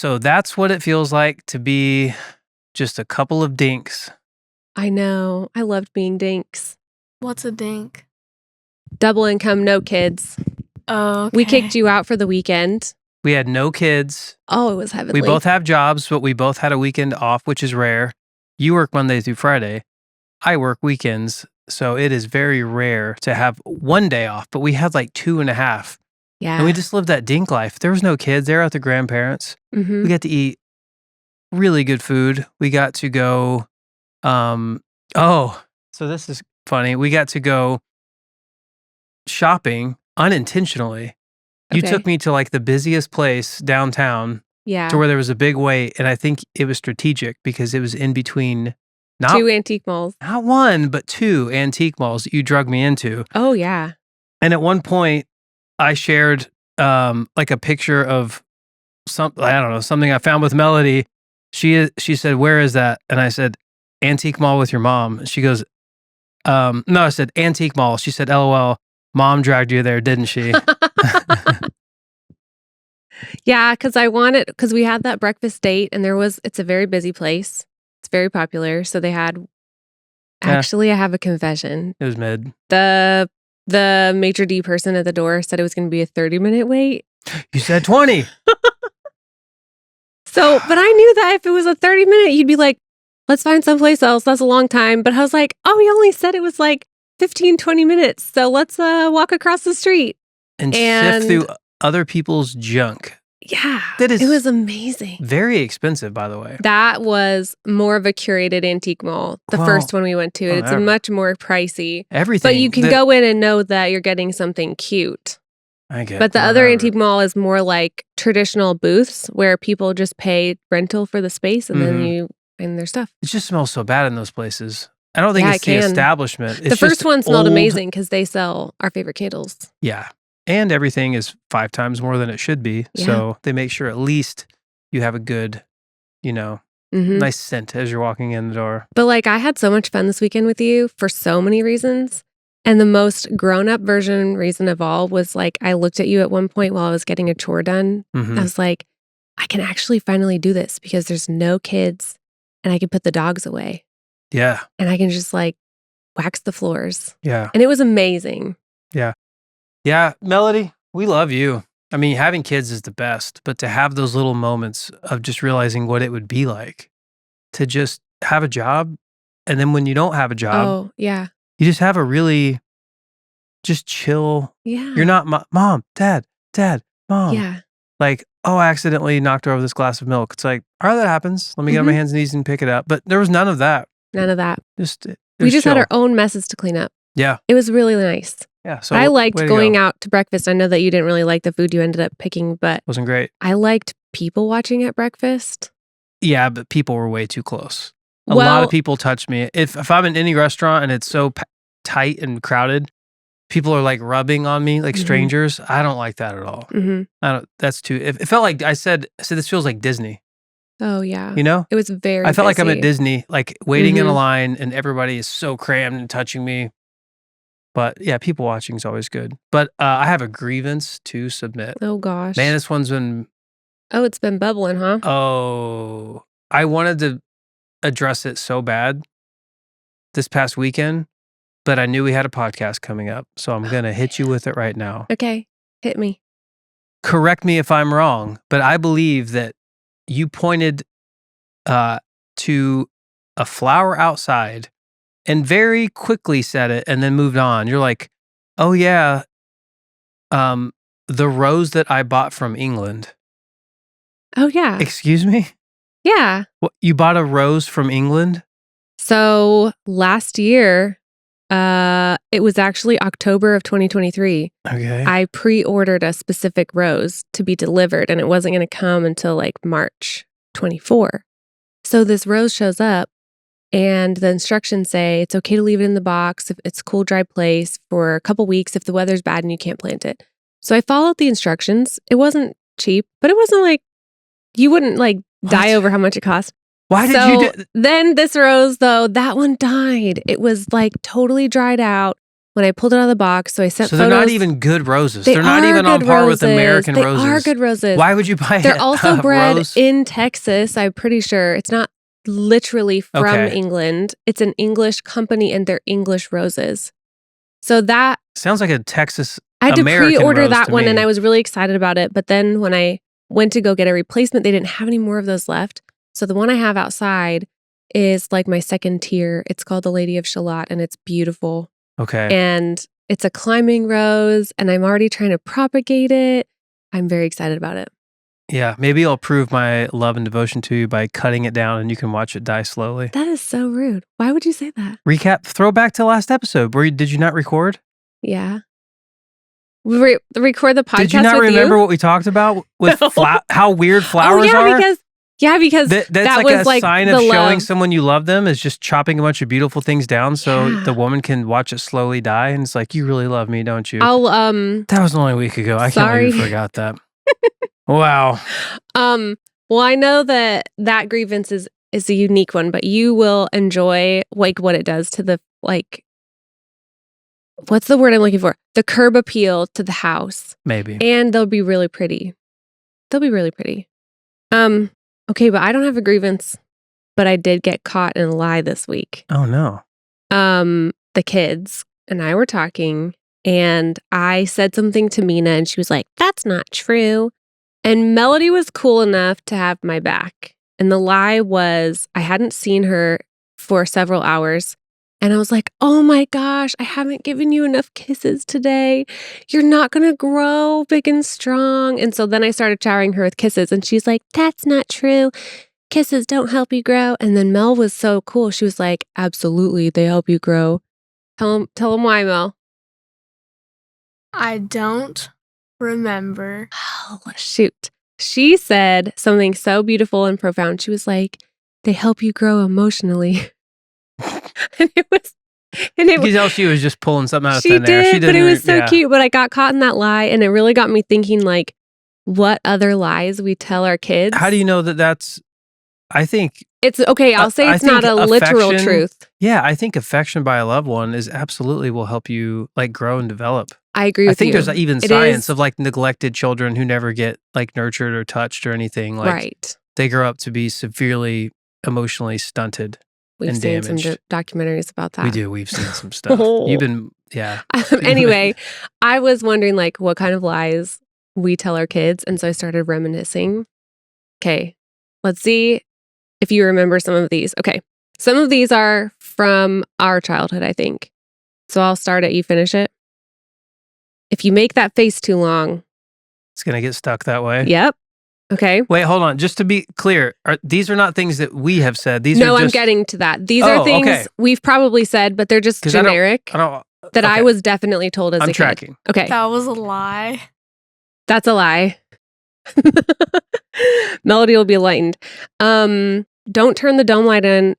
So that's what it feels like to be just a couple of dinks. I know. I loved being dinks. What's a dink? Double income, no kids. Oh, okay. We kicked you out for the weekend. We had no kids. Oh, it was heavenly. We both have jobs, but we both had a weekend off, which is rare. You work Monday through Friday. I work weekends. So it is very rare to have one day off, but we had like 2.5. Yeah. And we just lived that dink life. There was no kids. They were at the grandparents. Mhm. We got to eat really good food. We got to go, so this is funny. We got to go shopping unintentionally. You Okay. took me to like the busiest place downtown Yeah. to where there was a big wait. And I think it was strategic because it was in between not 2 antique malls. not one, but 2 antique malls that you drug me into. Oh, yeah. And at one point I shared like a picture of something I found with Melody. She said, "Where is that?" And I said, "Antique mall with your mom." And she goes, no, I said antique mall. She said, "LOL, mom dragged you there, didn't she?" Yeah, because we had that breakfast date and it's a very busy place. It's very popular. So they had, actually, I have a confession. It was mid. The maitre d' person at the door said it was going to be a 30-minute wait. You said 20. So, but I knew that if it was a 30-minute, you'd be like, let's find someplace else. That's a long time. But I was like, oh, he only said it was like 15, 20 minutes. So let's walk across the street. And sift through other people's junk. Yeah. That is it was amazing. Very expensive, by the way. That was more of a curated antique mall. The first one we went to. It's much more pricey. Everything. But you can go in and know that you're getting something cute. I get But the other antique mall is more like traditional booths where people just pay rental for the space and then you find their stuff. It just smells so bad in those places. I don't think it's the establishment. It's the first just one smelled old. amazing because they sell our favorite candles. Yeah. And everything is 5 times more than it should be. Yeah. So they make sure at least you have a good, nice scent as you're walking in the door. But like I had so much fun this weekend with you for so many reasons. And the most grown-up reason of all was like I looked at you at one point while I was getting a chore done. Mhm. I was like, I can actually finally do this because there's no kids and I can put the dogs away. Yeah. And I can just like wax the floors. Yeah. And it was amazing. Yeah. Melody, we love you. I mean, having kids is the best, but to have those little moments of just realizing what it would be like to just have a job. And then when you don't have a job, Oh, yeah. you just have a really just chill. Yeah. You're not mom, dad, mom. Yeah. Like, oh, I accidentally knocked over this glass of milk. It's like, all right, that happens. Let me get on my hands and knees and pick it up. But there was none of that. None of that. We just had our own messes to clean up. Yeah. It was really nice. Yeah. So I liked way to going go. out to breakfast. I know that you didn't really like the food you ended up picking, but Wasn't great. I liked people watching at breakfast. Yeah, but people were way too close. A lot of people touch me. If I'm in any restaurant and it's so tight and crowded, people are like rubbing on me like strangers. I don't like that at all. I don't. That's too. It felt like I said this feels like Disney. Oh yeah. You know, it was very. I felt like I'm at busy. Disney, like waiting in a line, and everybody is so crammed and touching me. But yeah, people watching is always good. But I have a grievance to submit. Oh gosh. Man, this one's been. Oh, it's been bubbling, huh? Oh, I wanted to address it so bad this past weekend, but I knew we had a podcast coming up, so I'm gonna hit you with it right now. Okay, hit me. Correct me if I'm wrong, but I believe that you pointed to a flower outside and very quickly said it and then moved on. You're like, oh yeah, the rose that I bought from England. Oh yeah. Excuse me? Yeah. What, you bought a rose from England? So last year, it was actually October of 2023. Okay. I pre-ordered a specific rose to be delivered and it wasn't going to come until like March 24. So this rose shows up and the instructions say it's okay to leave it in the box if it's a cool, dry place for a couple weeks if the weather's bad and you can't plant it. So I followed the instructions. It wasn't cheap, but it wasn't like, you wouldn't like die over how much it cost. Why did you do? Then this rose though, that one died. It was like totally dried out. when I pulled it out of the box. So I sent So photos. they're not even good roses. They They're not are even on good par with roses. American They roses. are good roses. Why would you buy They're also a bred rose? in Texas. I'm pretty sure it's not literally from Okay. England. It's an English company and they're English roses. So that Sounds like a Texas I had to American pre-order rose that to one me. and I was really excited about it. But then when I went to go get a replacement, they didn't have any more of those left. So the one I have outside is like my second tier. It's called the Lady of Shalott and it's beautiful. Okay. And it's a climbing rose and I'm already trying to propagate it. I'm very excited about it. Yeah, maybe I'll prove my love and devotion to you by cutting it down and you can watch it die slowly. That is so rude. Why would you say that? Recap, throw back to last episode. Did you not record? Yeah. Record the podcast Did you not with remember you? what we talked about with No. how weird flowers oh, yeah, are? because That's that like was a like sign the of showing love. someone you love them is just chopping a bunch of beautiful things down so Yeah. the woman can watch it slowly die. And it's like, you really love me, don't you? I'll That was only a week ago. I can't believe you Sorry. forgot that. Wow. Well, I know that grievance is a unique one, but you will enjoy like what it does to the like what's the word I'm looking for? The curb appeal to the house. Maybe. And they'll be really pretty. They'll be really pretty. Okay, but I don't have a grievance, but I did get caught in a lie this week. Oh, no. The kids and I were talking and I said something to Mina and she was like, "That's not true." And Melody was cool enough to have my back. And the lie was I hadn't seen her for several hours. And I was like, "Oh my gosh, I haven't given you enough kisses today. You're not going to grow big and strong." And so then I started showering her with kisses and she's like, "That's not true. Kisses don't help you grow." And then Mel was so cool. She was like, "Absolutely, they help you grow." Tell them why, Mel. I don't remember. Oh, shoot. She said something so beautiful and profound. She was like, "They help you grow emotionally." and You could tell she was just pulling something out of she thin air. did, but it was so cute. But I got caught in that lie and it really got me thinking like what other lies we tell our kids. How do you know that that's, I think, It's okay. I'll say I it's not think a literal affection- truth. yeah, I think affection by a loved one is absolutely will help you like grow and develop. I agree with I think you. there's even It science is- of like neglected children who never get like nurtured or touched or anything. Like right. they grow up to be severely emotionally stunted. We've and seen some damaged. documentaries about that. We do. We've seen some stuff. Oh. You've been, yeah. Anyway, I was wondering like what kind of lies we tell our kids. And so I started reminiscing. Okay, let's see if you remember some of these. Okay, some of these are from our childhood, I think. So I'll start it. You finish it. If you make that face too long. It's going to get stuck that way. Yep. Okay. Wait, hold on. Just to be clear, these are not things that we have said. These No, are I'm just, getting to that. These Oh, are things okay. we've probably said, but they're just 'Cause I don't- generic I don't, that I okay. was definitely told as I'm a tracking. kid. Okay. That was a lie. That's a lie. Melody will be enlightened. Don't turn the dome light in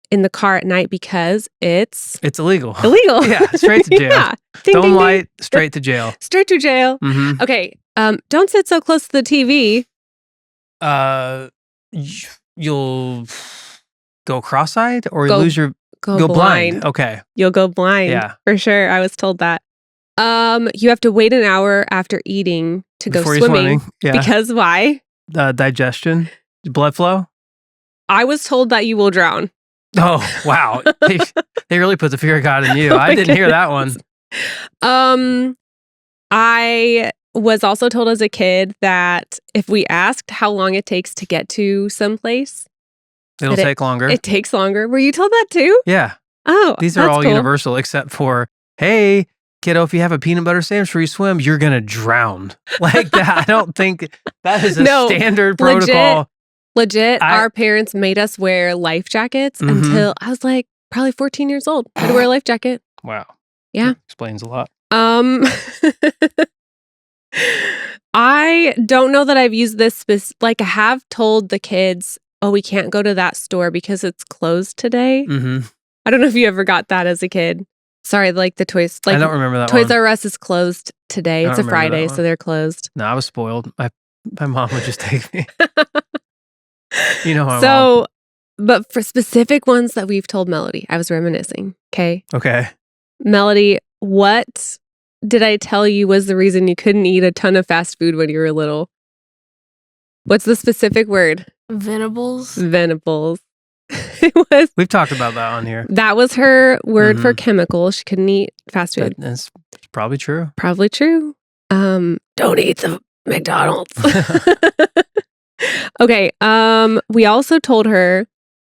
the car at night because it's It's illegal. illegal. Yeah, straight to jail. Yeah. Ding, Dome ding, ding. light, straight to jail. Straight to jail. hmm Okay. Don't sit so close to the TV. You'll go cross-eyed or Go lose your Go blind. Okay. You'll go blind. Yeah. For sure. I was told that. You have to wait an hour after eating to go Before you're swimming. Yeah. Because why? Digestion, blood flow. I was told that you will drown. Oh, wow. they really put the fear of God in you. Oh I my didn't hear that one. I was also told as a kid that if we asked how long it takes to get to someplace, It'll take longer. it takes longer. Were you told that too? Yeah. Oh, These are that's all cool. universal except for, hey, kiddo, if you have a peanut butter sandwich before you swim, you're going to drown. Like that. I don't think that is a No, standard legit. protocol. Legit, I- our parents made us wear life jackets Mhm. until I was like probably 14 years old. I had to wear a life jacket. Wow. Yeah. That explains a lot. I don't know that I've used this like I have told the kids, "Oh, we can't go to that store because it's closed today." hmm I don't know if you ever got that as a kid. Sorry, like the toys. Like I don't remember that Toys one. R Us is closed today. I It's don't a remember that Friday, one. so they're closed. No, I was spoiled. My mom would just take me. You know my mom. So, but for specific ones that we've told Melody, I was reminiscing. Okay. Okay. Melody, What did I tell you was the reason you couldn't eat a ton of fast food when you were little? What's the specific word? Venables. Venables. It was. We've talked about that on here. That was her word for Mhm. chemical. She couldn't eat fast food. That's probably true. Probably true. Don't eat the McDonald's. Okay. We also told her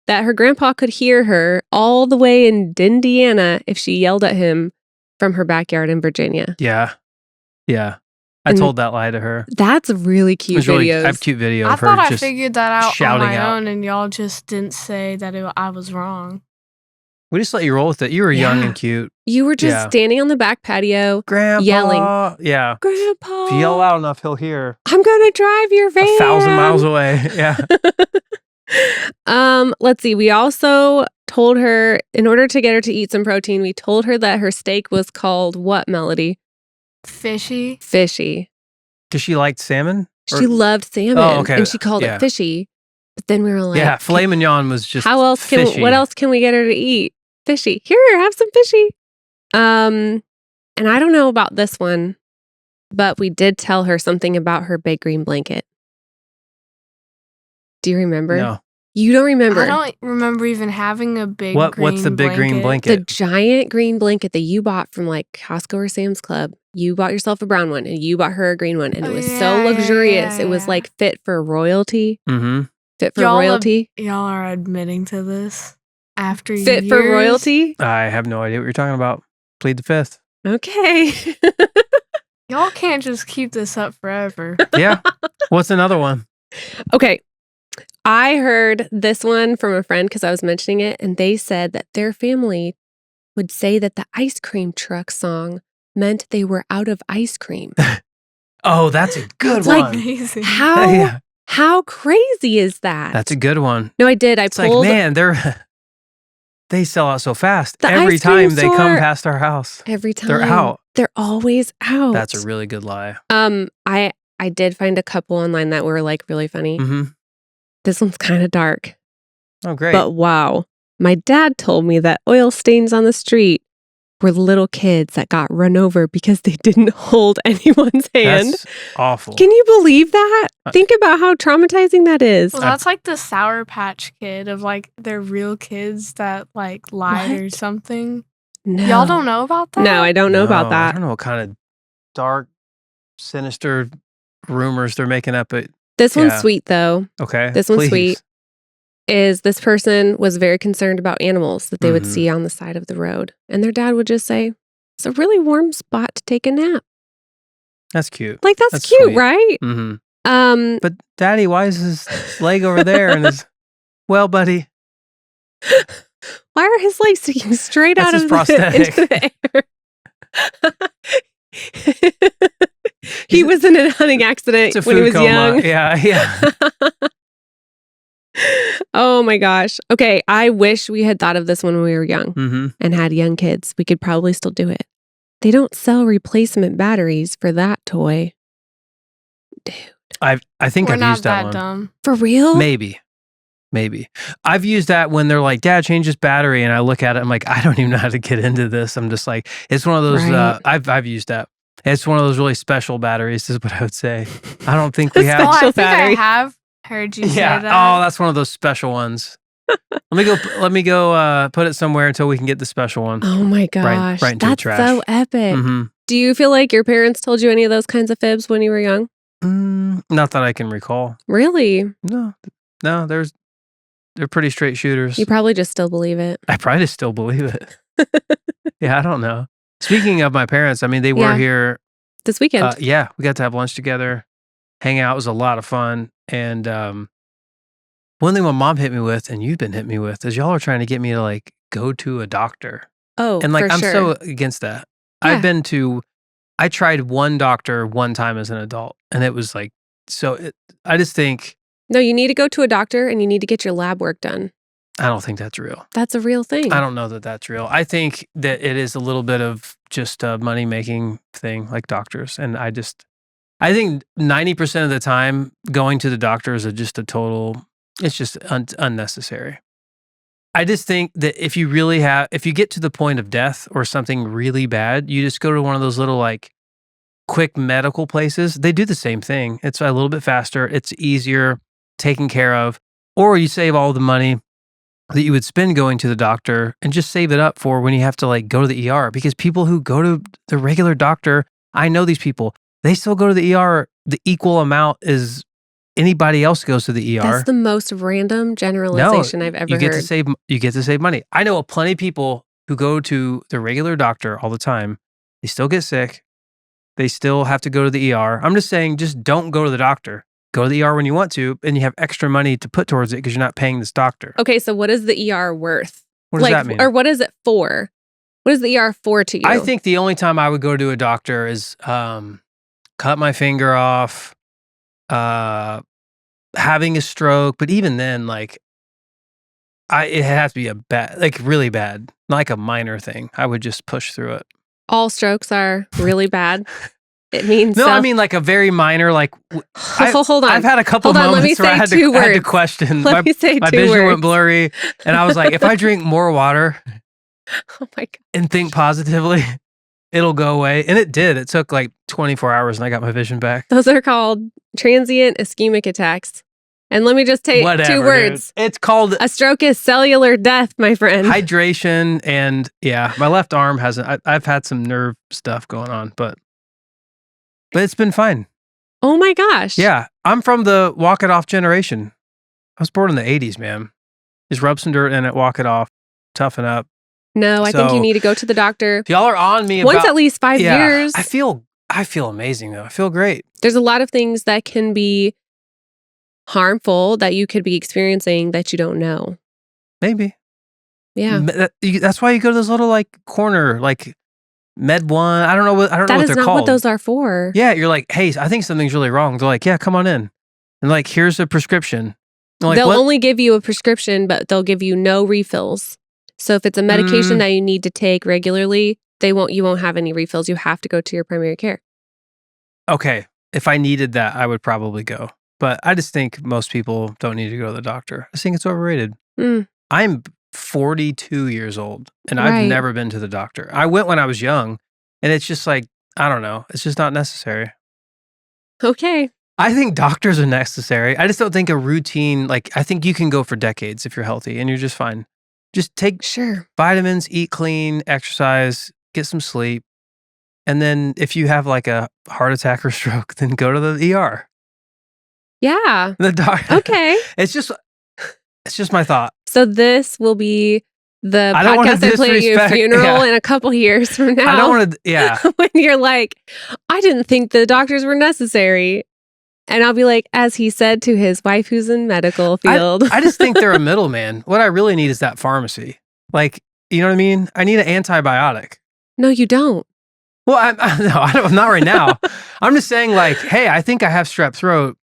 that her grandpa could hear her all the way in Indiana if she yelled at him from her backyard in Virginia. Yeah. Yeah. I And told that lie to her. That's really cute It's really, videos. I have a cute video I of her thought I just figured that out on shouting my out. own, and y'all just didn't say that I was wrong. We just let you roll with it. You were young Yeah. and cute. You were just Yeah. standing on the back patio, Grandpa. Yelling. Yeah. Grandpa, If you yell loud enough, he'll hear I'm gonna drive your van 1,000 miles away. Yeah. Let's see. We also told her, in order to get her to eat some protein, we told her that her steak was called what, Melody? Fishy. Fishy. Because she liked salmon? She loved salmon, okay. and she called Yeah. it fishy. But then we were like, Yeah. Filet mignon was just how else can fishy. what else can we get her to eat? Fishy. Here, have some fishy. And I don't know about this one, but we did tell her something about her big green blanket. Do you remember? No. You don't remember. I don't remember even having a big What's the big green The blanket? giant green blanket that you bought from like Costco or Sam's Club. You bought yourself a brown one and you bought her a green one. And it was so luxurious. It was like fit for royalty. Mm-hmm. Fit for Y'all have- royalty. Y'all are admitting to this after Fit for years? royalty. I have no idea what you're talking about. Plead the fifth. Okay. Y'all can't just keep this up forever. Yeah. What's another one? Okay. I heard this one from a friend because I was mentioning it, and they said that their family would say that the ice cream truck song meant they were out of ice cream. Oh, that's a good That's one. amazing. How Yeah. how crazy is that? That's a good one. No, I did. I It's like, pulled man, they sell out so fast. The Every ice cream time they come store- past our house. every time. They're out. They're always out. That's a really good lie. I did find a couple online that were like really funny. Mm-hmm. This one's kind of dark. Oh, great. But wow, my dad told me that oil stains on the street were little kids that got run over because they didn't hold anyone's hand. That's awful. Can you believe that? Think about how traumatizing that is. Well, that's like the Sour Patch Kid of like they're real kids that like lied or What? something. No. Y'all don't know about that? No, I don't know about I that. don't know what kind of dark, sinister rumors they're making up. But This one's Yeah. sweet though. okay, This one's please. sweet. Is this person was very concerned about animals that they would Mhm. see on the side of the road. And their dad would just say, it's a really warm spot to take a nap. That's cute. Like that's That's cute, sweet. right? Mm-hmm. But Daddy, why is his leg over there? And his well, buddy. Why are his legs sticking straight That's out his of prosthetic. into the air? He was in a hunting accident It's a when he food was coma. young. Yeah. Oh my gosh. Okay, I wish we had thought of this when we were young Mm-hmm. and had young kids. We could probably still do it. They don't sell replacement batteries for that toy. I think We're I've not used that that one. dumb. For real? Maybe. I've used that when they're like, Dad, change this battery. And I look at it, I'm like, I don't even know how to get into this. I'm just like, it's one of those, Right. I've used that. It's one of those really special batteries, is what I would say. I don't think we The have. Oh, I Special think battery. I have heard you say Yeah. that. Oh, that's one of those special ones. Let me go put it somewhere until we can get the special one. Oh my gosh. right into the That's trash. so epic. Mm-hmm. Do you feel like your parents told you any of those kinds of fibs when you were young? Not that I can recall. Really? No, they're pretty straight shooters. You probably just still believe it. I probably still believe it. Yeah, I don't know. Speaking of my parents, I mean, they were Yeah. here. This weekend. Yeah, we got to have lunch together, hang out. It was a lot of fun. And one thing my mom hit me with, and you've been hitting me with, is y'all are trying to get me to like go to a doctor. Oh, And like, for I'm sure. so against that. Yeah. I tried one doctor one time as an adult, and it was like, I just think, No, you need to go to a doctor and you need to get your lab work done. I don't think that's real. That's a real thing. I don't know that that's real. I think that it is a little bit of just a money making thing, like doctors. And I think 90% of the time going to the doctor is just it's just unnecessary. I just think that if you get to the point of death or something really bad, you just go to one of those little like quick medical places. They do the same thing. It's a little bit faster. It's easier, taken care of, or you save all the money that you would spend going to the doctor and just save it up for when you have to like go to the ER. Because people who go to the regular doctor, I know these people, they still go to the ER the equal amount as anybody else goes to the ER. That's the most random generalization I've ever you get heard. you get to save money. I know plenty of people who go to the regular doctor all the time. They still get sick. They still have to go to the ER. I'm just saying, just don't go to the doctor. Go to the ER when you want to, and you have extra money to put towards it because you're not paying this doctor. Okay, so what is the ER worth? What does that mean? Or what is it for? What is the ER for to you? I think the only time I would go to a doctor is cut my finger off, having a stroke. But even then, like, it has to be a bad, like really bad, not like a minor thing. I would just push through it. All strokes are really bad. It means no. I mean, like a very minor. Like, hold on. I've had a couple moments where I had to question. Let me say my two vision words. went blurry, and I was like, if I drink more water, oh my God, and think positively, it'll go away. And it did. It took like 24 hours, and I got my vision back. Those are called transient ischemic attacks. And let me just take two words. Dude. It's called a stroke is cellular death, my friend. Hydration, and yeah, my left arm hasn't. I've had some nerve stuff going on, but it's been fine. Oh my gosh. Yeah, I'm from the walk it off generation. I was born in the 80s, man. Just rub some dirt in it, walk it off, toughen up. No, I think you need to go to the doctor. If y'all are on me once at least 5 years. I feel amazing though. I feel great. There's a lot of things that can be harmful that you could be experiencing that you don't know. Maybe. Yeah. That's why you go to those little like corner like Med One. I don't know what they're called. That is not what those are for. Yeah, you're like, hey, I think something's really wrong. They're like, yeah, come on in. And like, here's a prescription. Like, they'll only give you a prescription, but they'll give you no refills. So if it's a medication that you need to take regularly, you won't have any refills. You have to go to your primary care. Okay. If I needed that, I would probably go. But I just think most people don't need to go to the doctor. I think it's overrated. I'm 42 years old, and I've never been to the doctor. I went when I was young, and it's just like, I don't know. It's just not necessary. Okay. I think doctors are necessary. I just don't think a routine, like, I think you can go for decades if you're healthy and you're just fine. Just take vitamins, eat clean, exercise, get some sleep. And then if you have like a heart attack or stroke, then go to the ER. Yeah. The doctor. Okay. It's just my thought. So this will be the podcast I play at your funeral in a couple years from now. I don't want to, when you're like, I didn't think the doctors were necessary. And I'll be like, as he said to his wife who's in medical field. I just think they're a middleman. What I really need is that pharmacy. Like, you know what I mean? I need an antibiotic. No, you don't. Well, I don't, not right now. I'm just saying like, hey, I think I have strep throat.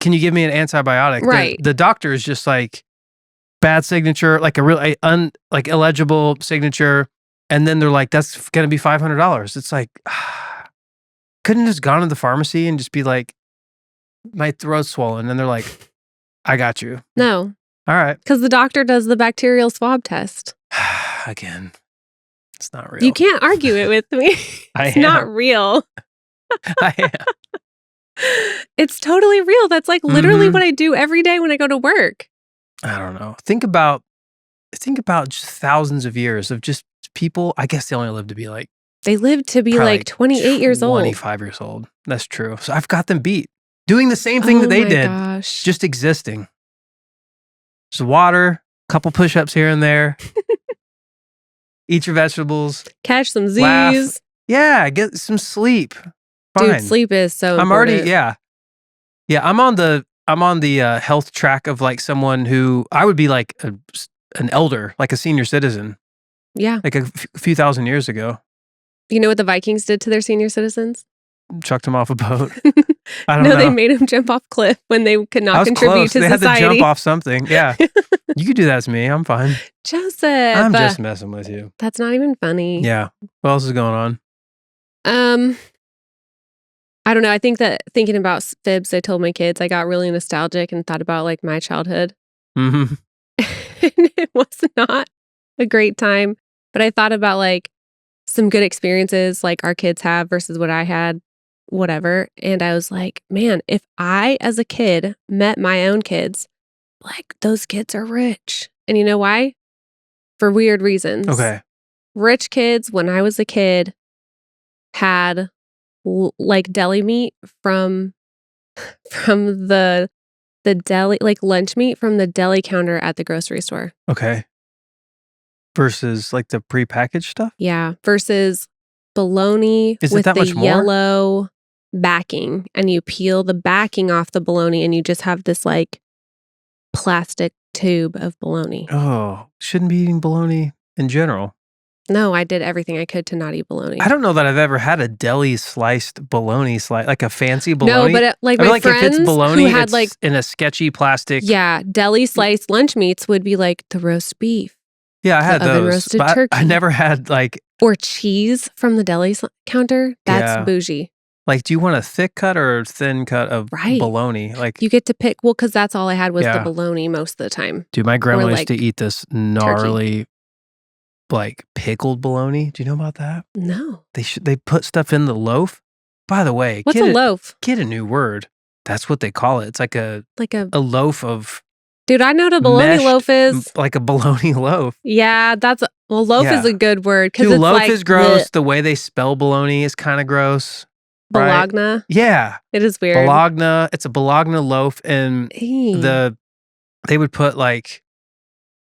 Can you give me an antibiotic? Right. The doctor is just like, bad signature, like a real like illegible signature, and then they're like, "That's gonna be $500." It's like, couldn't just gone to the pharmacy and just be like, "My throat's swollen," and they're like, "I got you." No. All right. Because the doctor does the bacterial swab test. Again, it's not real. You can't argue it with me. It's not real. I am. It's totally real. That's like literally what I do every day when I go to work. I don't know. Think about just thousands of years of just people. I guess they only live to be like. They lived to be like 28 years old. 25 years old. That's true. So I've got them beat. Doing the same thing that they did. Gosh. Just existing. Just water, couple push-ups here and there. Eat your vegetables. Catch some Z's. Laugh. Yeah, get some sleep. Fine. Dude, sleep is so important. I'm already, yeah. I'm on the health track of like someone who I would be like an elder, like a senior citizen. Yeah. Like a few thousand years ago. You know what the Vikings did to their senior citizens? Chucked them off a boat. I don't know. They made them jump off cliff when they could not contribute close. to they society. They had to jump off something. Yeah. You could do that to me. I'm fine. Joseph. I'm just messing with you. That's not even funny. Yeah. What else is going on? I don't know. I think that thinking about fibs I told my kids, I got really nostalgic and thought about like my childhood. Mm-hmm. It was not a great time. But I thought about like some good experiences like our kids have versus what I had, whatever. And I was like, man, if I as a kid met my own kids, like those kids are rich. And you know why? For weird reasons. Okay. Rich kids, when I was a kid, had like deli meat from the deli, like lunch meat from the deli counter at the grocery store. Okay. Versus like the prepackaged stuff? Yeah. Versus bologna Is it with that the much more? yellow backing, and you peel the backing off the bologna and you just have this like plastic tube of bologna. Oh, shouldn't be eating bologna in general. No, I did everything I could to not eat bologna. I don't know that I've ever had a deli sliced bologna slice, like a fancy No, bologna. but like I feel my like if friends it's bologna, who had it's like, in a sketchy plastic. yeah, deli sliced lunch meats would be like the roast beef Yeah, I had the oven those, roasted but I turkey. never had like or cheese from the deli counter. That's Yeah. bougie. do you want a thick cut or a thin cut of Right. bologna? Like, You get to pick, well, because that's all I had was the Yeah. bologna most of the time. dude, my grandma used to like, eat this gnarly, like pickled bologna. Do you know about that? No. They put stuff in the loaf. By the way, What's a loaf? get a new word. That's what they call it. It's like a Like a loaf of dude, I know what a bologna meshed loaf is. like a bologna loaf. Yeah, loaf is Yeah. a good word because Dude, it's loaf like is gross. The way they spell bologna is kind of gross. right? Bologna. Yeah, It is weird. bologna. It's a bologna loaf, and Ew. they would put like,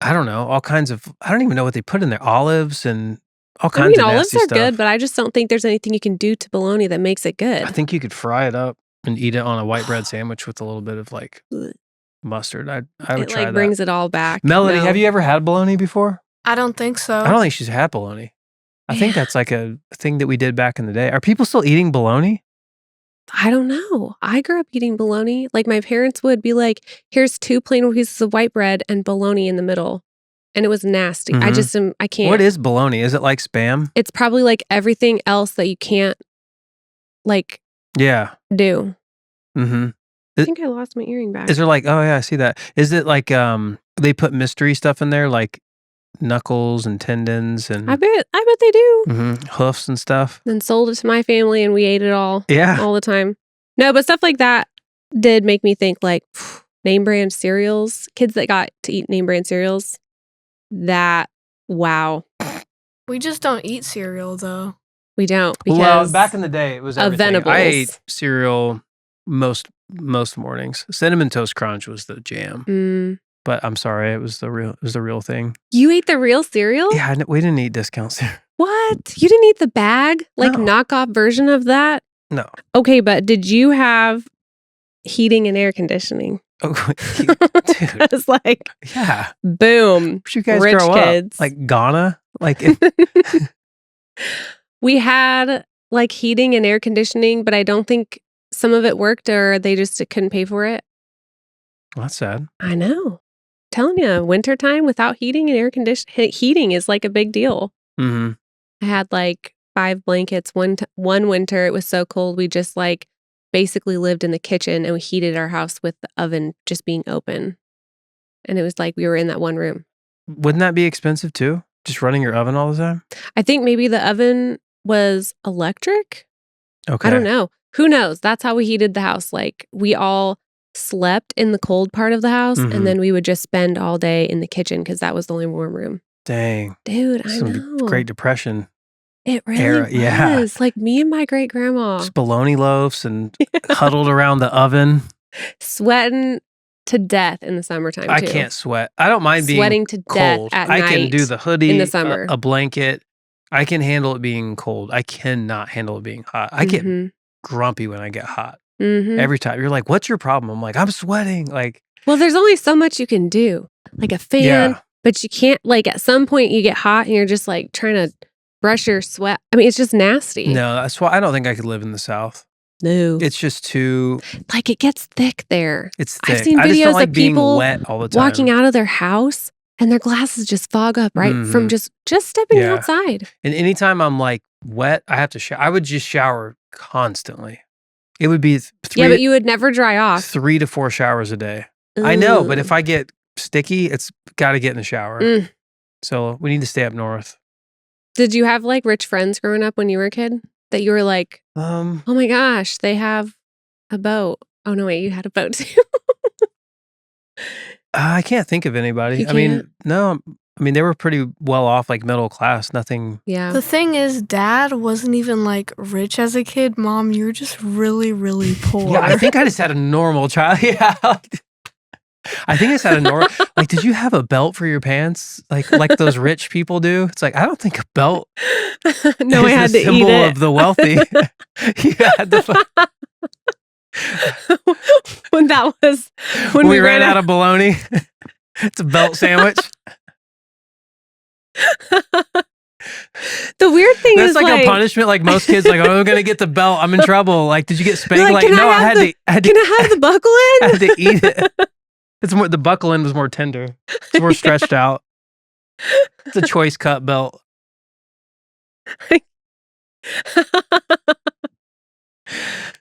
I don't know, all kinds of, I don't even know what they put in there, olives and all I kinds mean, of olives nasty are stuff. good, but I just don't think there's anything you can do to bologna that makes it good. I think you could fry it up and eat it on a white bread sandwich with a little bit of like Ugh. mustard. I would it try like that. brings it all back. Melody, No. have you ever had bologna before? I don't think so. I don't think she's had bologna. I think Man. that's like a thing that we did back in the day. Are people still eating bologna? I don't know. I grew up eating bologna. Like my parents would be like, here's 2 plain pieces of white bread and bologna in the middle. And it was nasty. I Mhm. just I can't. What is bologna? Is it like Spam? It's probably like everything else that you can't like Yeah. do. Mm-hmm. I think I lost my earring back. Is there like, oh yeah, I see that. Is it like they put mystery stuff in there, like knuckles and tendons and I bet they do. hoofs and stuff? Then sold it to my family and we ate it all Yeah. all the time. No, but stuff like that did make me think like name brand cereals, kids that got to eat name brand cereals. That wow. We just don't eat cereal though. We don't because Well, back in the day, it was of everything. I Venables. ate cereal most mornings. Cinnamon Toast Crunch was the jam, Mm. but I'm sorry, it was the real thing. You ate the real cereal? Yeah, we didn't eat discount cereal. What? You didn't eat the bag? Like No. knockoff version of that? No. Okay, but did you have heating and air conditioning? Oh, dude. It's like Yeah. boom. Where'd you guys Rich grow kids. up? Like Ghana? Like We had like heating and air conditioning, but I don't think some of it worked or they just couldn't pay for it. Well, that's sad. I know. Telling you, wintertime without heating and air conditioning, heating is like a big deal. Mm-hmm. I had like 5 blankets one winter. It was so cold. We just like basically lived in the kitchen and we heated our house with the oven just being open. And it was like we were in that one room. Wouldn't that be expensive too? Just running your oven all the time? I think maybe the oven was electric. Okay. I don't know. Who knows? That's how we heated the house. Like we all slept in the cold part of the house Mhm. and then we would just spend all day in the kitchen because that was the only warm room. Dang. Dude, I Some know. Great Depression. It really era, was. yeah. Like me and my great grandma Just bologna loaves and huddled around the oven. sweating to death in the summertime. I too. can't sweat. I don't mind being Sweating to death cold. at I night. can do the hoodie in the summer. a blanket. I can handle it being cold. I cannot handle it being hot. I get Mhm. grumpy when I get hot. Mhm. Every time. You're like, what's your problem? I'm like, I'm sweating. Like, Well, there's only so much you can do. Like a fan, yeah. but you can't like at some point you get hot and you're just like trying to brush your sweat. I mean, it's just nasty. No, that's why I don't think I could live in the South. No. It's just too, Like it gets thick there. it's thick. I've seen I just videos don't like of being people wet all the time. walking out of their house and their glasses just fog up right from Mhm. just stepping Yeah. outside. And anytime I'm like wet, I have to shower. I would just shower constantly. It would be Yeah, but you would never dry off. 3 to 4 showers a day. I know, but Ugh. if I get sticky, it's got to get in the shower. Mm. So we need to stay up north. Did you have like rich friends growing up when you were a kid that you were like, oh my gosh, they have a boat? Oh no, wait, you had a boat too. I can't think of anybody. You I mean, can't? no. I mean, they were pretty well off, like middle class. Nothing. Yeah. The thing is, Dad wasn't even like rich as a kid. Mom, you were just really, really poor. Yeah, I think I just had a normal child. Yeah. I think I just had a normal. Like, did you have a belt for your pants? Like those rich people do? It's like, I don't think a belt No, I is had the to eat symbol it. of the wealthy. You had to, When that was when we ran out of bologna. It's a belt sandwich. The weird thing That's is like a punishment. Like most kids, like, oh, I'm gonna get the belt. I'm in trouble. Like, did you get spanked? You're Like, "Can no, I have had to. Can I have the buckle I in? had to eat it. It's more. The buckle end was more tender. It's more stretched out. It's a choice cut belt.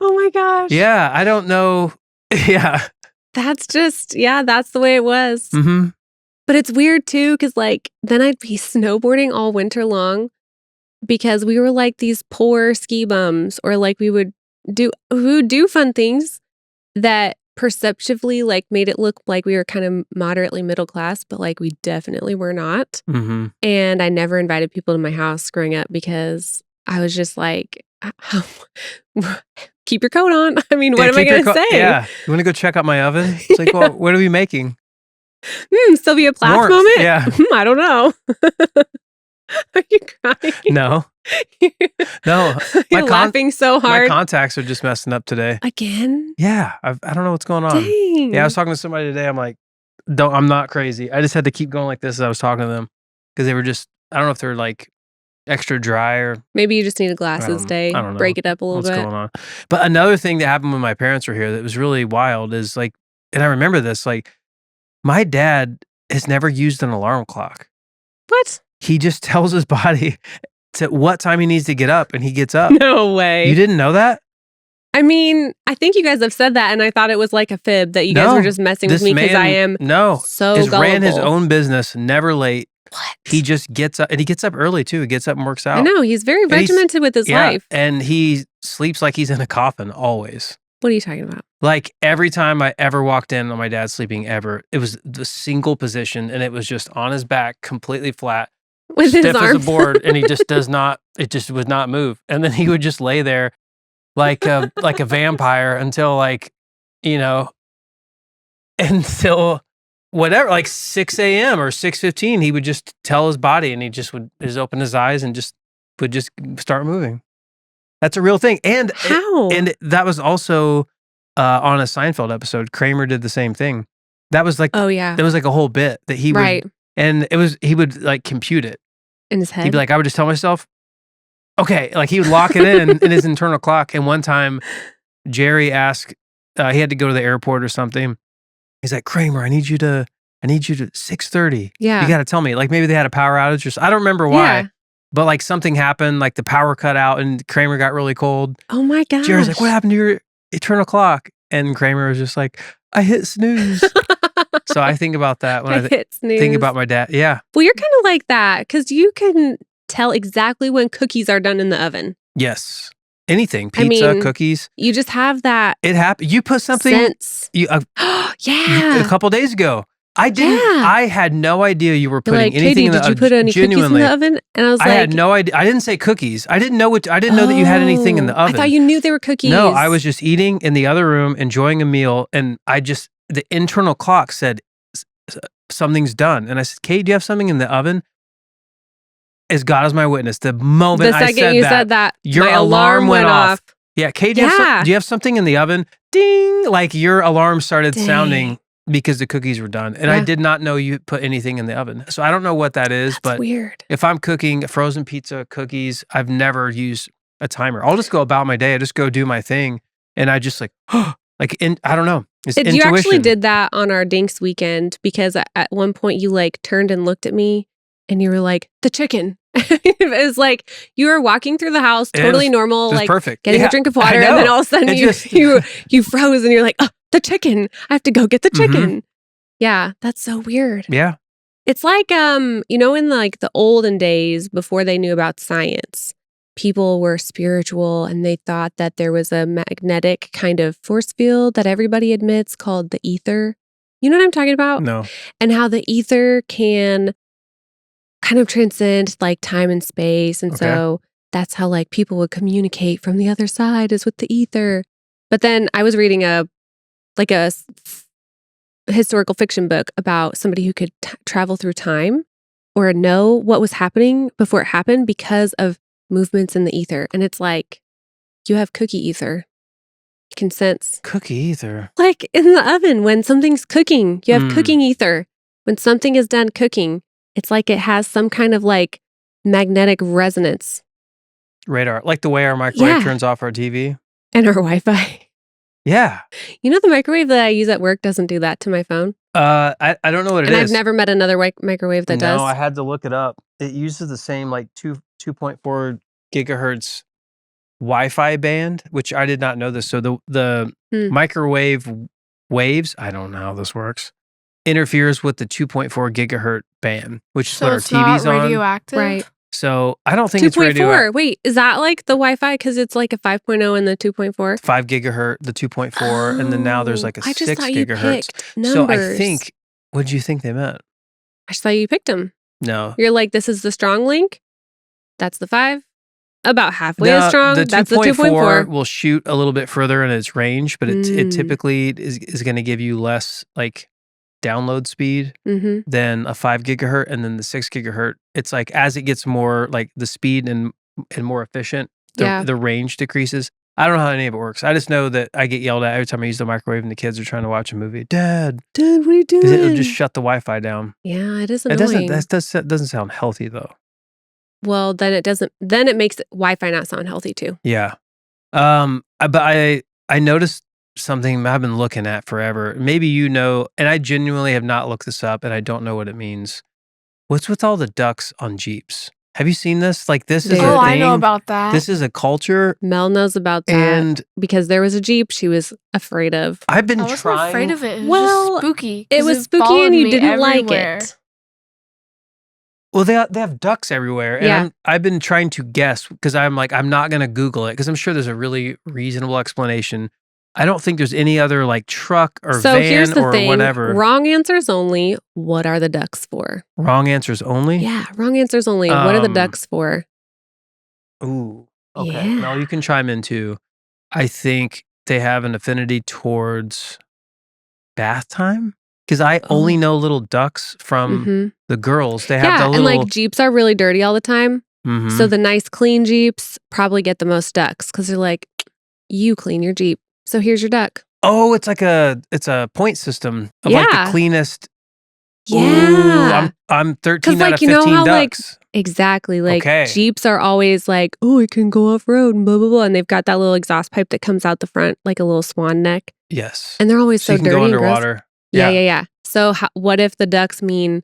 Oh my gosh. Yeah, I don't know. Yeah. That's just, that's the way it was. Mm-hmm. But it's weird too, because like then I'd be snowboarding all winter long because we were like these poor ski bums, or like we would do fun things that perceptively like made it look like we were kind of moderately middle class, but like we definitely were not. Mm-hmm. And I never invited people to my house growing up because I was just like, keep your coat on. I mean, what am I going to say? Yeah. You want to go check out my oven? It's like, well, what are we making? Sylvia Plath Warmth, moment? yeah. I don't know. Are you crying? No. No. You're laughing so My hard. contacts are just messing up today. Again? Yeah. I don't know what's going on. Dang. Yeah, I was talking to somebody today. I'm like, I'm not crazy. I just had to keep going like this as I was talking to them because they were just, I don't know if they're like extra dry or Maybe you just need a glasses day. I don't know Break it up a little what's bit. going on. But another thing that happened when my parents were here that was really wild is like, and I remember this, like my dad has never used an alarm clock. What? He just tells his body to what time he needs to get up and he gets up. No way. You didn't know that? I mean, I think you guys have said that, and I thought it was like a fib that you guys were just messing with This me because I am so gullible. ran his own business, never late. What? He just gets up, and he gets up early too. He gets up and works out. I know. He's very regimented with his life. And he sleeps like he's in a coffin always. What are you talking about? Like every time I ever walked in on my dad sleeping ever, it was the single position and it was just on his back, completely flat, With his stiff as a arms. board, and he just it just would not move. And then he would just lay there like a vampire until like, until whatever, like 6 a.m. or 6:15, he would just tell his body and he just would just open his eyes and would just start moving. That's a real thing. And How? and that was also on a Seinfeld episode. Kramer did the same thing. That was like, Oh, yeah. that was like a whole bit that he Right. would, and he would like compute it. In his head. He'd be like, I would just tell myself, okay, like he would lock it in his internal clock. And one time Jerry asked, he had to go to the airport or something. He's like, Kramer, I need you to 6:30. Yeah. You got to tell me, like maybe they had a power outage or I don't remember why. Yeah. But like something happened, like the power cut out and Kramer got really cold. Oh my gosh. Jerry's like, what happened to your eternal clock? And Kramer was just like, I hit snooze. So I think about that when I hit snooze. think about my dad. Yeah. Well, you're kind of like that because you can tell exactly when cookies are done in the oven. Yes. Anything. I Pizza, mean, cookies. You just have that It happened. You put something sense. a Yeah. couple days ago. I didn't. Yeah. I had no idea you were You're putting like, anything Katie, in the did you put any cookies in genuinely. the oven? And I was I like, had no idea. I didn't say cookies. I didn't know that you had anything in the oven. I thought you knew they were cookies. No, I was just eating in the other room, enjoying a meal, and the internal clock said something's done, and I said, Kate, do you have something in the oven? As God is my witness, the moment The I second said you that, said that, your my alarm went off. Yeah, Kate, do Yeah. you have something in the oven? Ding! Like your alarm started Dang. sounding because the cookies were done. And I Yeah. did not know you put anything in the oven. So I don't know what that is, That's but weird. if I'm cooking frozen pizza, cookies, I've never used a timer. I'll just go about my day. I just go do my thing. And I just like, I don't know. It's You intuition. actually did that on our Dinks weekend because at one point you like turned and looked at me and you were like, the chicken. It was like you were walking through the house, It totally was- normal, It was like perfect. getting Yeah, a drink of I water, and then know. all of a sudden It you just- you froze and you're like, oh, the chicken. I have to go get the chicken. Yeah, that's so weird. Yeah. It's like in like the olden days before they knew about science, people were spiritual and they thought that there was a magnetic kind of force field that everybody admits called the ether. You know what I'm talking about? No. And how the ether can kind of transcend like time and space. And Okay. so that's how like people would communicate from the other side is with the ether. But then I was reading a historical fiction book about somebody who could travel through time or know what was happening before it happened because of movements in the ether. And it's like you have cookie ether. You can sense Cookie ether. like in the oven when something's cooking, you have cooking ether. When something is done cooking, it's like it has some kind of like magnetic resonance. Radar. Like the way our microwave Yeah. turns off our TV. And our Wi-Fi. Yeah. You know, the microwave that I use at work doesn't do that to my phone. I don't know what it And is. I've never met another microwave that does. No, I had to look it up. It uses the same like 2.4 gigahertz Wi-Fi band, which I did not know this. So the microwave waves, I don't know how this works, interferes with the 2.4 gigahertz band, which is what our it's not TV's on. radioactive? Right. So I don't think it's 2.4. radioactive. Wait, is that like the Wi-Fi? Because it's like a 5.0 and the 2.4? 5 gigahertz, the 2.4, and then now there's like a I just 6 thought you gigahertz. picked numbers. So I think, what did you think they meant? I just thought you picked them. No. You're like, this is the strong link. That's the 5. About halfway as strong. The That's the 2.4 2.4. will shoot a little bit further in its range, but it typically is going to give you less like download speed than a 5 gigahertz, and then the 6 gigahertz. It's like as it gets more like the speed and more efficient, the range decreases. I don't know how any of it works. I just know that I get yelled at every time I use the microwave and the kids are trying to watch a movie. Dad, what are you doing? it'll just shut the Wi-Fi down. Yeah, it is annoying. That doesn't sound healthy though. Well, then it doesn't. Then it makes Wi-Fi not sound healthy too. Yeah. But I noticed something I've been looking at forever. Maybe you know, and I genuinely have not looked this up, and I don't know what it means. What's with all the ducks on Jeeps? Have you seen this? Like this is a thing. I know about that. This is a culture. Mel knows about that. And because there was a Jeep she was afraid of. I've been I wasn't trying. afraid of it. It was Well, just spooky. It 'cause was spooky followed and you me didn't like everywhere. it. Well, they have ducks everywhere, and I've been trying to guess because I'm like I'm not going to Google it because I'm sure there's a really reasonable explanation. I don't think there's any other like truck or So here's van the or thing. whatever. Wrong answers only. What are the ducks for? Wrong answers only? Yeah, wrong answers only. What are the ducks for? Ooh. Okay. Yeah. Mel, you can chime in too. I think they have an affinity towards bath time because I only know little ducks from the girls. They have the little. And like Jeeps are really dirty all the time. So the nice clean Jeeps probably get the most ducks because they're like, you clean your Jeep. So here's your duck. Oh, it's a point system of like the cleanest. Yeah. Ooh, I'm 13 out of 15 you know how ducks. Exactly. Like Okay. Jeeps are always like, oh, it can go off road and blah, blah, blah. And they've got that little exhaust pipe that comes out the front, like a little swan neck. Yes. And they're always so you can dirty go and gross. underwater. Yeah. So what if the ducks mean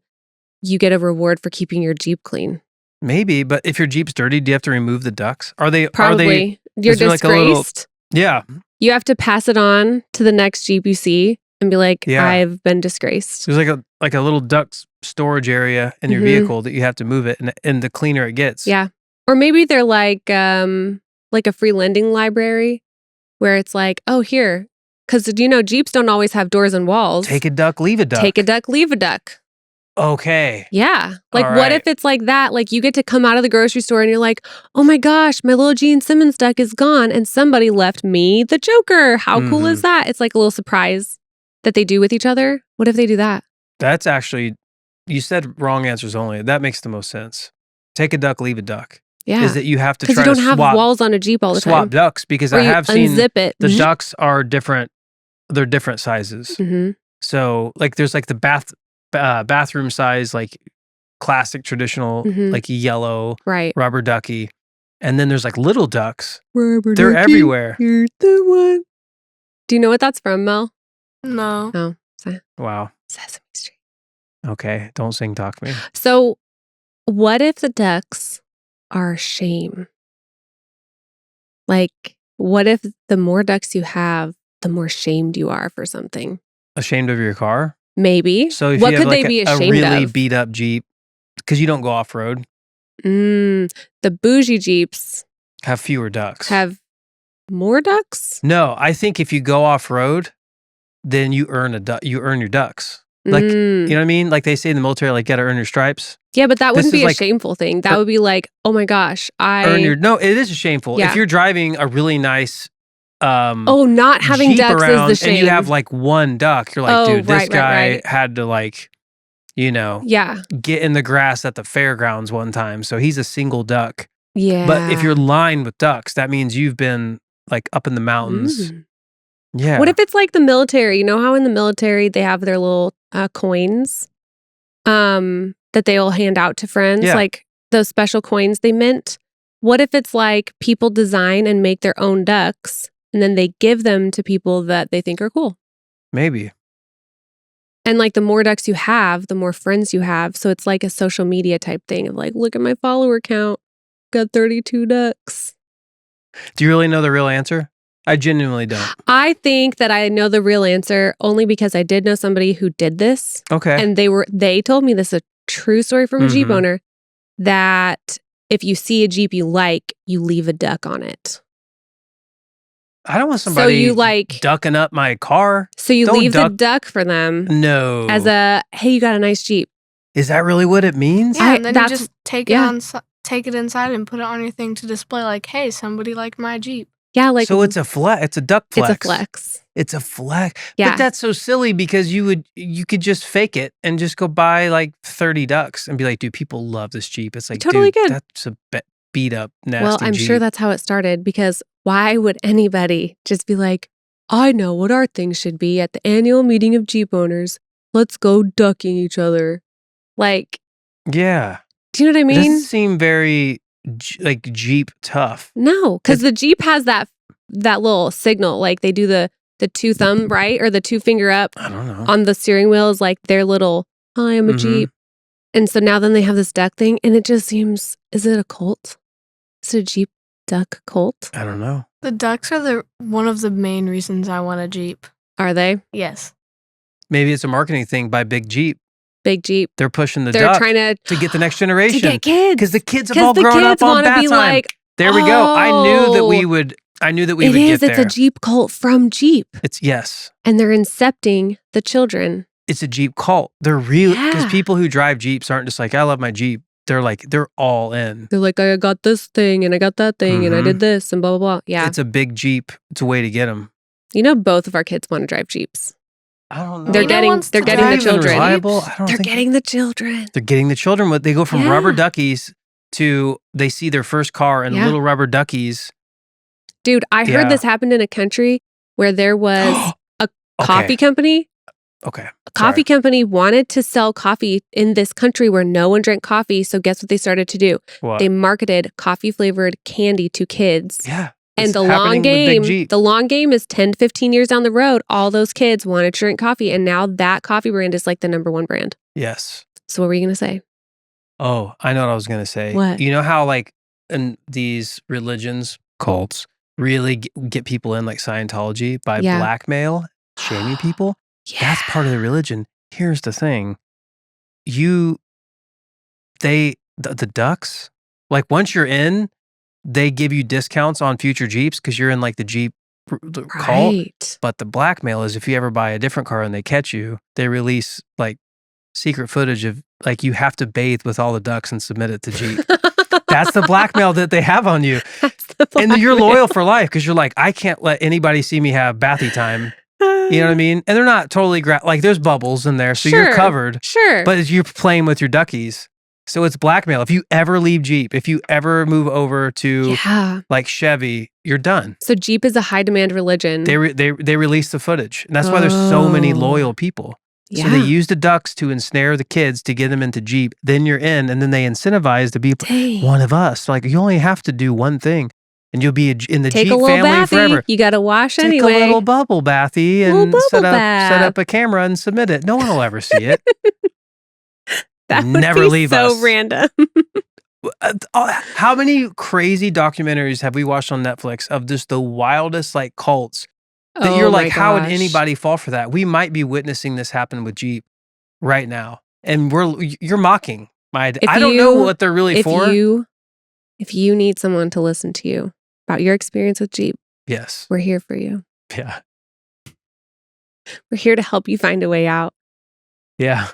you get a reward for keeping your Jeep clean? Maybe, but if your Jeep's dirty, do you have to remove the ducks? Probably. Are they You're is there like a little- disgraced. Yeah. You have to pass it on to the next Jeep you see and be like, Yeah. I've been disgraced. There's like a little duck storage area in your vehicle that you have to move it, and the cleaner it gets. Yeah. Or maybe they're like a free lending library where it's like, oh, here. Because, Jeeps don't always have doors and walls. Take a duck, leave a duck. Take a duck, leave a duck. Okay. Yeah. Like, All what right. if it's like that? Like, you get to come out of the grocery store and you're like, oh my gosh, my little Gene Simmons duck is gone and somebody left me the Joker. How cool is that? It's like a little surprise that they do with each other. What if they do that? That's actually, you said wrong answers only. That makes the most sense. Take a duck, leave a duck. Yeah. Is that you have to Because try you to don't have swap, walls on a Jeep all the swap time. ducks because Or I you have seen unzip it. the ducks are different. They're different sizes. Mm-hmm. So like there's like the bathroom size, like classic traditional, like yellow rubber ducky. And then there's like little ducks. Rubber They're ducky, everywhere. You're the one. Do you know what that's from, Mel? No. No. Wow. Sesame Street. Okay. Don't sing Talk Me. So what if the ducks are shame? Like, what if the more ducks you have, the more shamed you are for something? Ashamed of your car? Maybe. So if What you have could like they be a ashamed really of? beat up Jeep, because you don't go off road, The bougie Jeeps have fewer ducks. have more ducks? No, I think if you go off road, then you earn your ducks. Like, you know what I mean? Like they say in the military, like, gotta earn your stripes. Yeah, but that This wouldn't be is a like shameful thing. That would be like, oh my gosh, No, it is shameful. Yeah. If you're driving a really nice not having Jeep ducks around is the shame. and you have like one duck, you're like, Oh, dude, this right, guy right. had to like, Yeah. get in the grass at the fairgrounds one time. So he's a single duck. Yeah. But if you're lined with ducks, that means you've been like up in the mountains. Yeah. What if it's like the military? You know how in the military they have their little coins that they'll hand out to friends? Yeah. Like those special coins they mint? What if it's like people design and make their own ducks and then they give them to people that they think are cool? Maybe. And like the more ducks you have, the more friends you have. So it's like a social media type thing of like, look at my follower count. Got 32 ducks. Do you really know the real answer? I genuinely don't. I think that I know the real answer only because I did know somebody who did this. Okay. And they told me this is a true story from a Jeep Mhm. owner that if you see a Jeep you like, you leave a duck on it. I don't want somebody you like ducking up my car. So you Don't leave the duck- duck for them No. as a hey, you got a nice Jeep. Is that really what it means? Yeah, and then you that's- just take yeah. take it inside and put it on your thing to display. Like, hey, somebody liked my Jeep. Yeah, like So it's a flex. It's a duck flex. It's a flex. It's a flex. Yeah. But that's so silly because you could just fake it and just go buy like 30 ducks and be like, dude, people love this Jeep. It's like, Totally dude, good. that's a beat up, nasty Well, I'm Jeep. sure that's how it started because why would anybody just be like, I know what our thing should be at the annual meeting of Jeep owners. Let's go ducking each other. Like, Yeah. do you know what I It mean? doesn't seem very like Jeep tough. No, because the Jeep has that little signal. Like they do the two thumb, right? Or the two finger up I don't know. on the steering wheel is like their little, I am a Mhm. Jeep. And so now then they have this duck thing and it just seems, is it a cult? Is it a Jeep duck cult? I don't know. The ducks are one of the main reasons I want a Jeep. Are they? Yes. Maybe it's a marketing thing by Big Jeep. Big Jeep. They're pushing the They're duck trying to get the next to generation. get kids. Because the kids have 'Cause all the grown kids up on wanna bat be time. like, There we go. I knew that we oh, would it get is. there. It's a Jeep cult from Jeep. It's yes. And they're incepting the children. It's a Jeep cult. They're real because Yeah. people who drive Jeeps aren't just like, I love my Jeep. They're like, they're all in. They're like, I got this thing and I got that thing and I Mhm. did this and blah, blah, blah. Yeah. It's a big Jeep. It's a way to get them. You know, both of our kids want to drive Jeeps. I don't know. They're Nina getting wants they're to getting the drive children. Reliable? I don't They're think getting the children. they're getting the children. They go from Yeah. rubber duckies to they see their first car and Yeah. little rubber duckies. Dude, I Yeah. heard this happened in a country where there was a coffee company. Okay. A coffee company wanted to sell coffee in this country where no one drank coffee. So guess what they started to do? What? They marketed coffee flavored candy to kids. Yeah. And It's the happening with Big Jeep. long game is 10 to 15 years down the road. All those kids wanted to drink coffee. And now that coffee brand is like the number one brand. Yes. So what were you going to say? Oh, I know what I was going to say. What? You know how like in these religions, cults, really get people in like Scientology by Yeah. blackmail, shaming people? Yeah. That's part of the religion. Here's the thing. The ducks, like once you're in, they give you discounts on future Jeeps because you're in like the Jeep cult. Right. But the blackmail is if you ever buy a different car and they catch you, they release like secret footage of like you have to bathe with all the ducks and submit it to Jeep. That's the blackmail that they have on you. That's the And then you're blackmail. loyal for life because you're like, I can't let anybody see me have bathy time. You know what I mean? And they're not totally like there's bubbles in there, so you're Sure. covered. Sure. But you're playing with your duckies. So it's blackmail. If you ever leave Jeep, if you ever move over to yeah. like Chevy, you're done. So Jeep is a high demand religion. They release the footage. And that's why there's so many Oh. loyal people. yeah. So they use the ducks to ensnare the kids to get them into Jeep. Then you're in, and then they incentivize to be Dang. one of us. Like you only have to do one thing, and you'll be in the Take Jeep a little family bathy. forever. You got to wash Take anyway. a little bubble bathy Little and bubble set bath. up a camera and submit it. No one will ever see it. That would Never be leave so us. random. How many crazy documentaries have we watched on Netflix of just the wildest like cults that you're Oh my like, how would gosh. anybody fall for that? We might be witnessing this happen with Jeep right now. And you're mocking my idea. If I don't know you- what they're really If for. if you need someone to listen to you about your experience with Jeep, Yes. we're here for you. Yeah. We're here to help you find a way out. Yeah.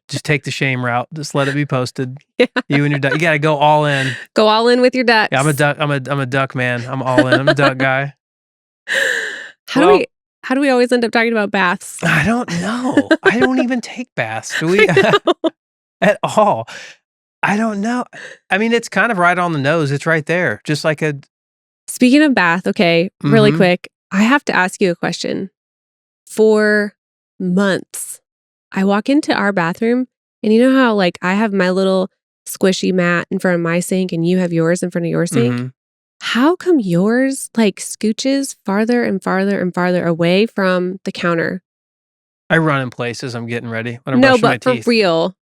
Just take the shame route. Just let it be posted. Yeah. You and your duck. You got to go all in. Go all in with your ducks. Yeah, I'm a duck. I'm a duck man. I'm all in. I'm a duck guy. How Well- do we always end up talking about baths? I don't know. I don't even take baths. Do we? At all. I don't know. I mean, it's kind of right on the nose. It's right there. Just like a Speaking of bath, okay, really Mhm. quick, I have to ask you a question. For months, I walk into our bathroom and you know how like I have my little squishy mat in front of my sink and you have yours in front of your sink? Mhm. How come yours like scooches farther and farther and farther away from the counter? I run in places. I'm getting ready when I'm No, brushing my but for teeth. real.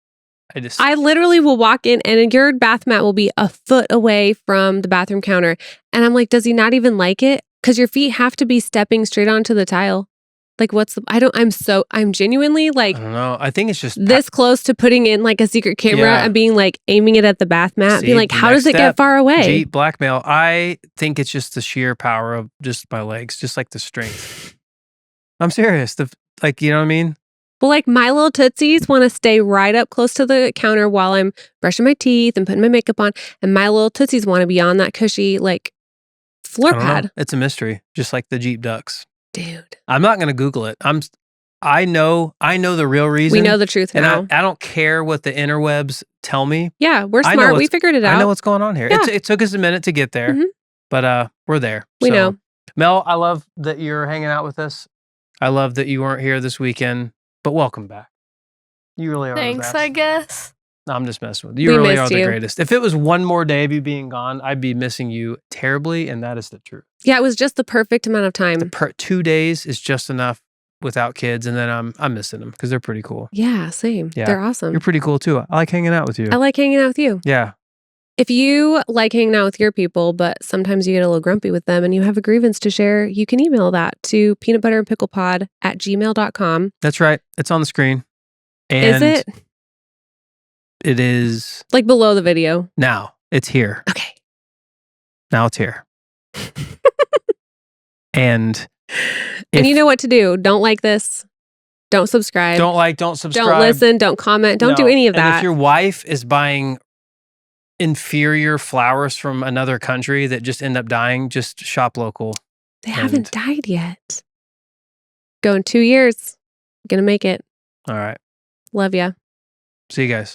I I literally will walk in and your bath mat will be a foot away from the bathroom counter. And I'm like, does he not even like it? Because your feet have to be stepping straight onto the tile. Like, I'm genuinely like don't know. I think it's just this close to putting in like a secret camera Yeah. and being like aiming it at the bath mat, See, being like, the how next does it step, get far away? Jeep blackmail. I think it's just the sheer power of just my legs, just like the strength. I'm serious. Like, you know what I mean? Well, like my little tootsies want to stay right up close to the counter while I'm brushing my teeth and putting my makeup on. And my little tootsies want to be on that cushy like floor I don't know. pad. It's a mystery, just like the Jeep ducks. Dude, I'm not going to Google it. I know the real reason. we know the truth and now. I don't care what the interwebs tell me. Yeah, we're I know smart. We what's- figured it I know out. what's going on here. Yeah. It took us a minute to get there, Mhm. but we're there. We So, know. Mel, I love that you're hanging out with us. I love that you weren't here this weekend, but welcome back. You really are. the Thanks, best. I guess. No, I'm just messing with you. You We really missed are the you. greatest. If it was one more day of you being gone, I'd be missing you terribly, and that is the truth. Yeah, it was just the perfect amount of time. 2 days is just enough without kids, and then I'm missing them because they're pretty cool. Yeah, same. Yeah. They're awesome. You're pretty cool too. I like hanging out with you. I like hanging out with you. Yeah. If you like hanging out with your people, but sometimes you get a little grumpy with them and you have a grievance to share, you can email that to peanutbutterandpicklepod@gmail.com. That's right. It's on the screen. Is And it? It is Like below the video. now. It's here. Okay. Now it's here. And And you if- know what to do. Don't like this. Don't subscribe. don't subscribe. Don't listen. Don't comment. Don't do No. any of And that. if your wife is buying inferior flowers from another country that just end up dying, just shop local. They haven't died yet. Go in 2 years. Gonna make it. All right. Love ya. See you guys.